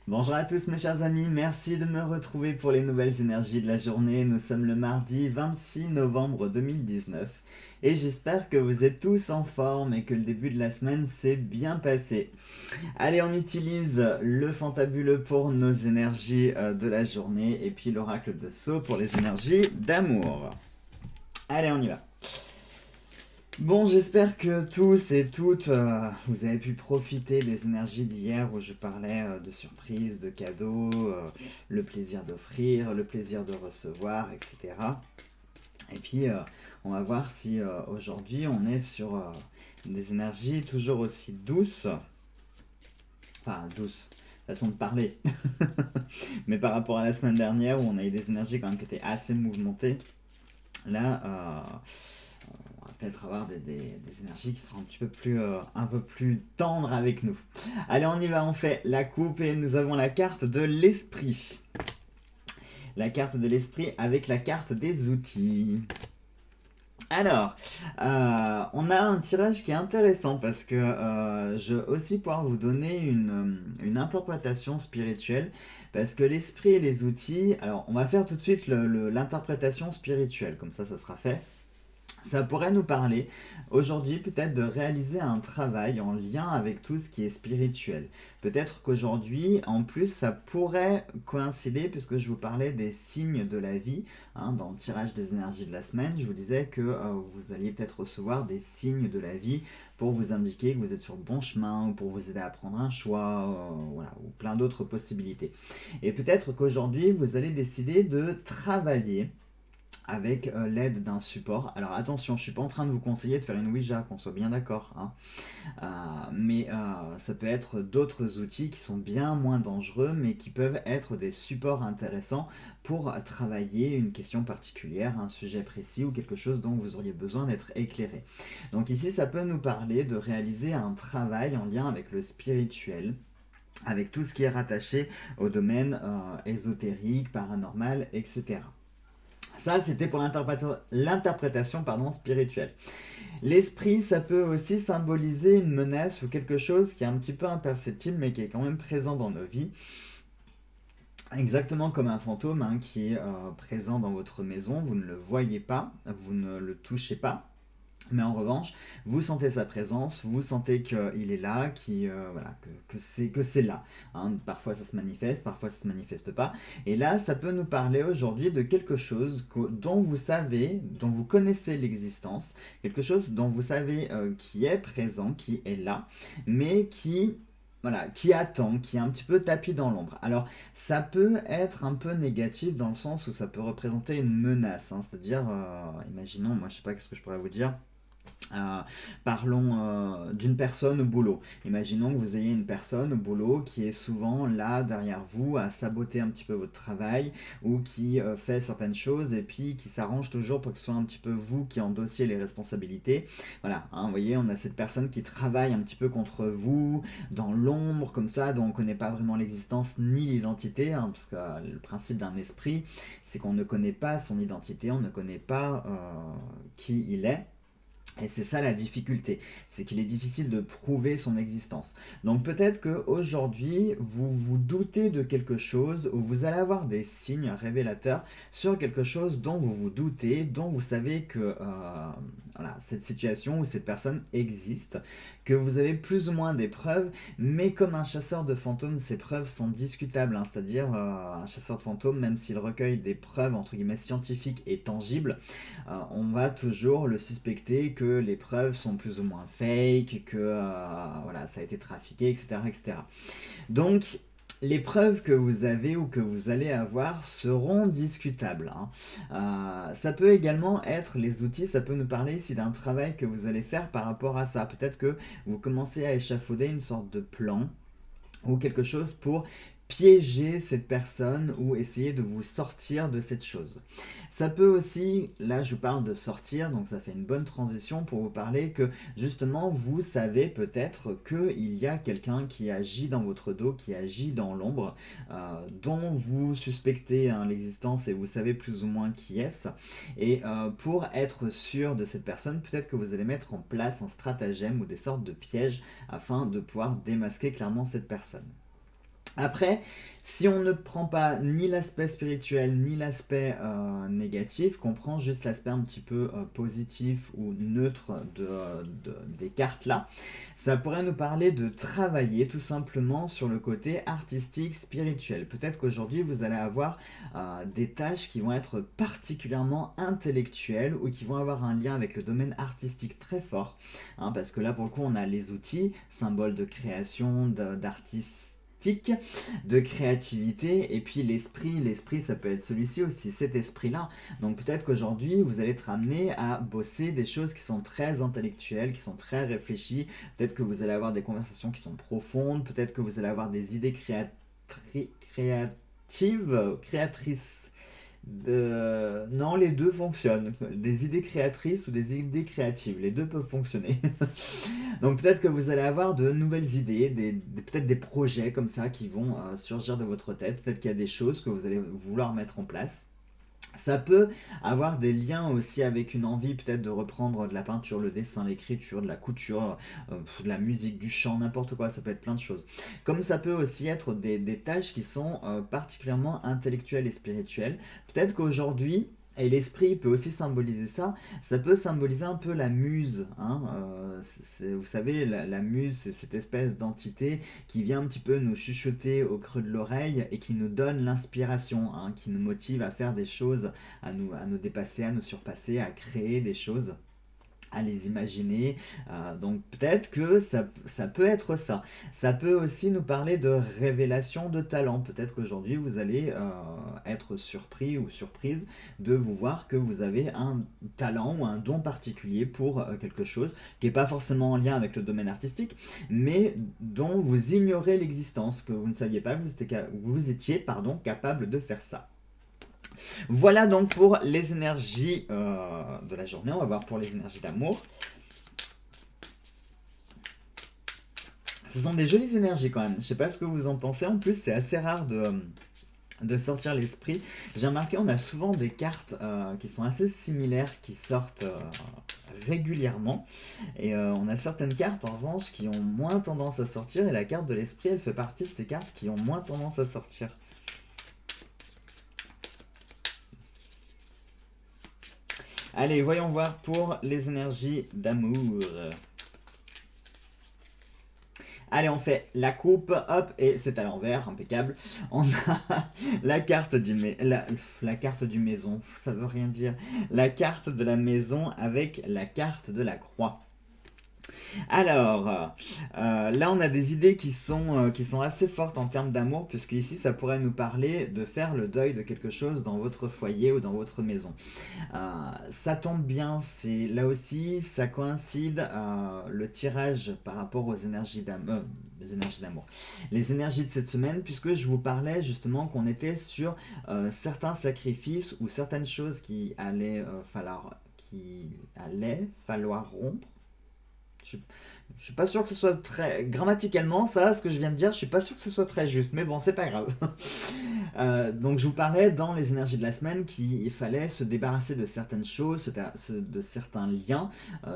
Bonjour à tous mes chers amis, merci de me retrouver pour les nouvelles énergies de la journée. Nous sommes le mardi 26 novembre 2019 et j'espère que vous êtes tous en forme et que le début de la semaine s'est bien passé. Allez, on utilise le fantabuleux pour nos énergies de la journée et puis l'oracle de Sceaux pour les énergies d'amour. Allez, on y va. Bon, j'espère que tous et toutes, vous avez pu profiter des énergies d'hier où je parlais de surprises, de cadeaux, le plaisir d'offrir, le plaisir de recevoir, etc. Et puis, on va voir si aujourd'hui on est sur des énergies toujours aussi douces, enfin douces, façon de parler, mais par rapport à la semaine dernière où on a eu des énergies quand même qui étaient assez mouvementées, là, on va peut-être avoir des énergies qui seront un peu plus tendres avec nous. Allez, on y va, on fait la coupe et nous avons la carte de l'esprit. La carte de l'esprit avec la carte des outils. Alors, on a un tirage qui est intéressant parce que je vais aussi pouvoir vous donner une interprétation spirituelle parce que l'esprit et les outils, alors on va faire tout de suite l'interprétation spirituelle, comme ça sera fait. Ça pourrait nous parler aujourd'hui peut-être de réaliser un travail en lien avec tout ce qui est spirituel. Peut-être qu'aujourd'hui, en plus, ça pourrait coïncider puisque je vous parlais des signes de la vie. Dans le tirage des énergies de la semaine, je vous disais que vous alliez peut-être recevoir des signes de la vie pour vous indiquer que vous êtes sur le bon chemin ou pour vous aider à prendre un choix, voilà, ou plein d'autres possibilités. Et peut-être qu'aujourd'hui, vous allez décider de travailler avec l'aide d'un support. Alors attention, je ne suis pas en train de vous conseiller de faire une Ouija, qu'on soit bien d'accord, hein. Mais ça peut être d'autres outils qui sont bien moins dangereux, mais qui peuvent être des supports intéressants pour travailler une question particulière, un sujet précis ou quelque chose dont vous auriez besoin d'être éclairé. Donc ici, ça peut nous parler de réaliser un travail en lien avec le spirituel, avec tout ce qui est rattaché au domaine ésotérique, paranormal, etc. Ça, c'était pour l'interprétation spirituelle. L'esprit, ça peut aussi symboliser une menace ou quelque chose qui est un petit peu imperceptible, mais qui est quand même présent dans nos vies. Exactement comme un fantôme qui est présent dans votre maison, vous ne le voyez pas, vous ne le touchez pas. Mais en revanche, vous sentez sa présence, vous sentez qu'il est là, voilà, que c'est là. Parfois ça se manifeste, parfois ça se manifeste pas. Et là, ça peut nous parler aujourd'hui de quelque chose dont vous savez, dont vous connaissez l'existence, quelque chose dont vous savez qui est présent, qui est là, mais qui attend, qui est un petit peu tapis dans l'ombre. Alors, ça peut être un peu négatif dans le sens où ça peut représenter une menace. C'est-à-dire, imaginons, moi je sais pas qu'est-ce que je pourrais vous dire. Euh, Parlons d'une personne au boulot. Imaginons que vous ayez une personne au boulot qui est souvent là derrière vous à saboter un petit peu votre travail ou qui fait certaines choses et puis qui s'arrange toujours pour que ce soit un petit peu vous qui endossiez les responsabilités. Voilà, vous voyez, on a cette personne qui travaille un petit peu contre vous, dans l'ombre comme ça, dont on ne connaît pas vraiment l'existence ni l'identité, parce que le principe d'un esprit, c'est qu'on ne connaît pas son identité, on ne connaît pas qui il est. Et c'est ça la difficulté, c'est qu'il est difficile de prouver son existence. Donc peut-être qu'aujourd'hui, vous vous doutez de quelque chose, ou vous allez avoir des signes révélateurs sur quelque chose dont vous vous doutez, dont vous savez que voilà, cette situation ou cette personne existe, que vous avez plus ou moins des preuves, mais comme un chasseur de fantômes, ces preuves sont discutables, c'est-à-dire un chasseur de fantômes, même s'il recueille des preuves entre guillemets scientifiques et tangibles, on va toujours le suspecter que les preuves sont plus ou moins fake, que voilà, ça a été trafiqué, etc., etc. Donc, les preuves que vous avez ou que vous allez avoir seront discutables. Ça peut également être les outils, ça peut nous parler ici d'un travail que vous allez faire par rapport à ça. Peut-être que vous commencez à échafauder une sorte de plan ou quelque chose pour piéger cette personne ou essayer de vous sortir de cette chose. Ça peut aussi, là je vous parle de sortir, donc ça fait une bonne transition pour vous parler que justement vous savez peut-être qu'il y a quelqu'un qui agit dans votre dos, qui agit dans l'ombre, dont vous suspectez l'existence et vous savez plus ou moins qui est-ce. Et pour être sûr de cette personne, peut-être que vous allez mettre en place un stratagème ou des sortes de pièges afin de pouvoir démasquer clairement cette personne. Après, si on ne prend pas ni l'aspect spirituel ni l'aspect négatif, qu'on prend juste l'aspect un petit peu positif ou neutre des cartes là, ça pourrait nous parler de travailler tout simplement sur le côté artistique, spirituel. Peut-être qu'aujourd'hui vous allez avoir des tâches qui vont être particulièrement intellectuelles ou qui vont avoir un lien avec le domaine artistique très fort, hein, parce que là pour le coup on a les outils, symboles de création, d'artistes, de créativité, et puis l'esprit ça peut être celui-ci aussi, cet esprit-là. Donc peut-être qu'aujourd'hui vous allez être amené à bosser des choses qui sont très intellectuelles, qui sont très réfléchies, peut-être que vous allez avoir des conversations qui sont profondes, peut-être que vous allez avoir des idées créatrices. Non, les deux fonctionnent. Des idées créatrices ou des idées créatives, les deux peuvent fonctionner. Donc peut-être que vous allez avoir de nouvelles idées, peut-être des projets comme ça qui vont surgir de votre tête. Peut-être qu'il y a des choses que vous allez vouloir mettre en place. Ça peut avoir des liens aussi avec une envie peut-être de reprendre de la peinture, le dessin, l'écriture, de la couture, de la musique, du chant, n'importe quoi, ça peut être plein de choses. Comme ça peut aussi être des tâches qui sont particulièrement intellectuelles et spirituelles. Peut-être qu'aujourd'hui, et l'esprit peut aussi symboliser ça, ça peut symboliser un peu la muse, hein, vous savez, la muse, c'est cette espèce d'entité qui vient un petit peu nous chuchoter au creux de l'oreille et qui nous donne l'inspiration, hein, qui nous motive à faire des choses, à nous dépasser, à nous surpasser, à créer des choses, à les imaginer. Donc peut-être que ça peut être ça. Ça peut aussi nous parler de révélation de talent. Peut-être qu'aujourd'hui vous allez être surpris ou surprise de vous voir que vous avez un talent ou un don particulier pour quelque chose qui n'est pas forcément en lien avec le domaine artistique, mais dont vous ignorez l'existence, que vous ne saviez pas que vous étiez capable de faire ça. Voilà donc pour les énergies de la journée. On va voir pour les énergies d'amour. Ce sont des jolies énergies quand même. Je sais pas ce que vous en pensez. En plus, c'est assez rare de sortir l'esprit. J'ai remarqué, on a souvent des cartes qui sont assez similaires qui sortent régulièrement. Et on a certaines cartes en revanche qui ont moins tendance à sortir. Et la carte de l'esprit, elle fait partie de ces cartes qui ont moins tendance à sortir. Allez, voyons voir pour les énergies d'amour. Allez, on fait la coupe, hop, et c'est à l'envers, impeccable. On a la carte la carte du maison, ça veut rien dire. La carte de la maison avec la carte de la croix. Alors, là on a des idées qui sont assez fortes en termes d'amour, puisque ici ça pourrait nous parler de faire le deuil de quelque chose dans votre foyer ou dans votre maison. Ça tombe bien, c'est là aussi ça coïncide le tirage par rapport aux énergies d'amour. Les énergies de cette semaine, puisque je vous parlais justement qu'on était sur certains sacrifices ou certaines choses qui allait falloir rompre. Je suis pas sûr que ce soit très grammaticalement ça, ce que je viens de dire, je suis pas sûr que ce soit très juste, mais bon, c'est pas grave. Donc je vous parlais dans les énergies de la semaine qu'il fallait se débarrasser de certaines choses, de certains liens.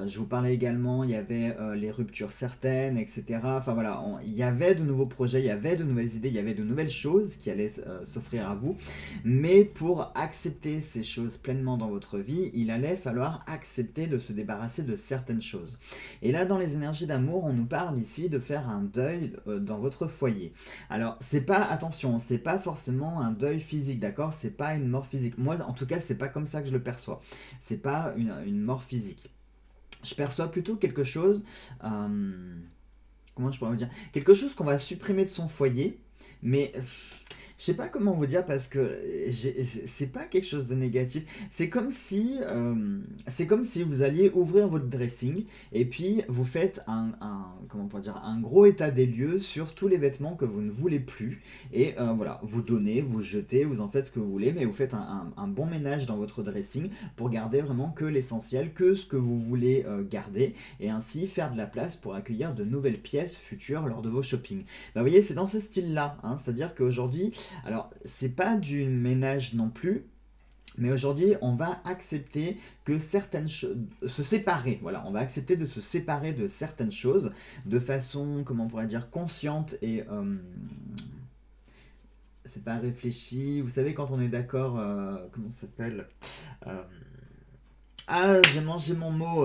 Je vous parlais également, il y avait les ruptures certaines, etc. Enfin voilà, il y avait de nouveaux projets, il y avait de nouvelles idées, il y avait de nouvelles choses qui allaient s'offrir à vous. Mais pour accepter ces choses pleinement dans votre vie, il allait falloir accepter de se débarrasser de certaines choses. Et là, dans les énergies d'amour, on nous parle ici de faire un deuil dans votre foyer. Alors, attention, c'est pas forcément un deuil physique, d'accord? C'est pas une mort physique. Moi, en tout cas, c'est pas comme ça que je le perçois. C'est pas une mort physique. Je perçois plutôt quelque chose. Comment je pourrais vous dire? Quelque chose qu'on va supprimer de son foyer, mais je sais pas comment vous dire parce que c'est pas quelque chose de négatif. C'est comme si vous alliez ouvrir votre dressing et puis vous faites comment on pourrait dire, un gros état des lieux sur tous les vêtements que vous ne voulez plus. Et voilà, vous donnez, vous jetez, vous en faites ce que vous voulez, mais vous faites un bon ménage dans votre dressing pour garder vraiment que l'essentiel, que ce que vous voulez garder, et ainsi faire de la place pour accueillir de nouvelles pièces futures lors de vos shopping. Bah, vous voyez, c'est dans ce style-là, hein, c'est-à-dire qu'aujourd'hui, alors, c'est pas du ménage non plus, mais aujourd'hui, on va accepter que certaines choses, se séparer, voilà, on va accepter de se séparer de certaines choses de façon, comment on pourrait dire, consciente pas réfléchi. Vous savez, quand on est d'accord, comment ça s'appelle? Euh, Ah, j'ai mangé mon mot.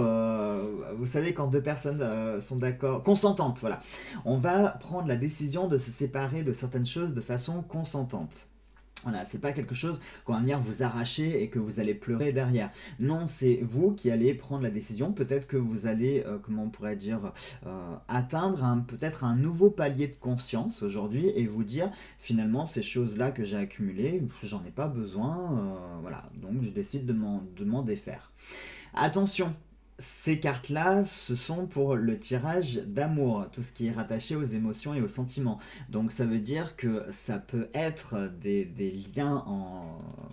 Vous savez, quand deux personnes sont d'accord, consentantes, voilà. On va prendre la décision de se séparer de certaines choses de façon consentante. Voilà, c'est pas quelque chose qu'on va venir vous arracher et que vous allez pleurer derrière. Non, c'est vous qui allez prendre la décision. Peut-être que vous allez, comment on pourrait dire, atteindre peut-être un nouveau palier de conscience aujourd'hui et vous dire finalement ces choses-là que j'ai accumulées, j'en ai pas besoin. Voilà, donc je décide de m'en défaire. Attention, ces cartes-là, ce sont pour le tirage d'amour, tout ce qui est rattaché aux émotions et aux sentiments. Donc ça veut dire que ça peut être des liens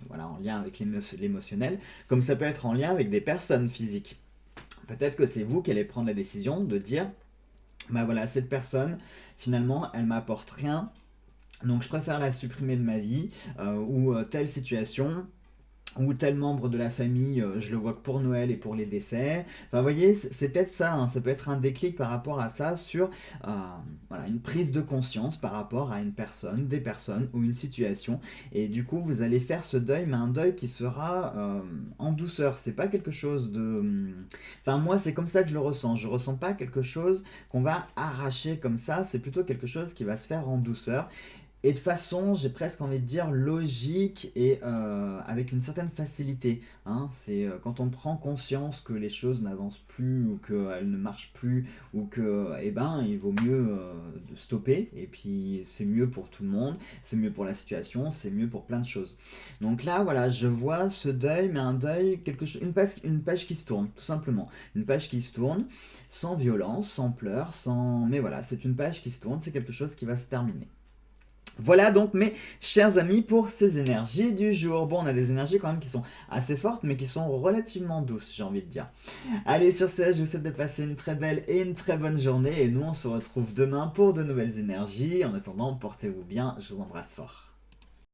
voilà, en lien avec l'émotionnel, comme ça peut être en lien avec des personnes physiques. Peut-être que c'est vous qui allez prendre la décision de dire, bah voilà, cette personne, finalement, elle m'apporte rien, donc je préfère la supprimer de ma vie, ou telle situation, ou tel membre de la famille, je le vois que pour Noël et pour les décès. Enfin, vous voyez, c'est peut-être ça, hein, ça peut être un déclic par rapport à ça, sur euh, voilà, une prise de conscience par rapport à une personne, des personnes ou une situation. Et du coup, vous allez faire ce deuil, mais un deuil qui sera en douceur. C'est pas quelque chose de... Enfin, moi, c'est comme ça que je le ressens. Je ressens pas quelque chose qu'on va arracher comme ça, c'est plutôt quelque chose qui va se faire en douceur. Et de façon, j'ai presque envie de dire, logique et avec une certaine facilité. Hein. C'est quand on prend conscience que les choses n'avancent plus ou qu'elles ne marchent plus ou que, eh ben, il vaut mieux de stopper. Et puis, c'est mieux pour tout le monde, c'est mieux pour la situation, c'est mieux pour plein de choses. Donc là, voilà, je vois ce deuil, mais un deuil, quelque chose, une page qui se tourne, tout simplement. Une page qui se tourne, sans violence, sans pleurs, sans... Mais voilà, c'est une page qui se tourne, c'est quelque chose qui va se terminer. Voilà donc mes chers amis pour ces énergies du jour. Bon, on a des énergies quand même qui sont assez fortes mais qui sont relativement douces, j'ai envie de dire. Allez, sur ce, je vous souhaite de passer une très belle et une très bonne journée et nous on se retrouve demain pour de nouvelles énergies. En attendant, portez-vous bien, je vous embrasse fort.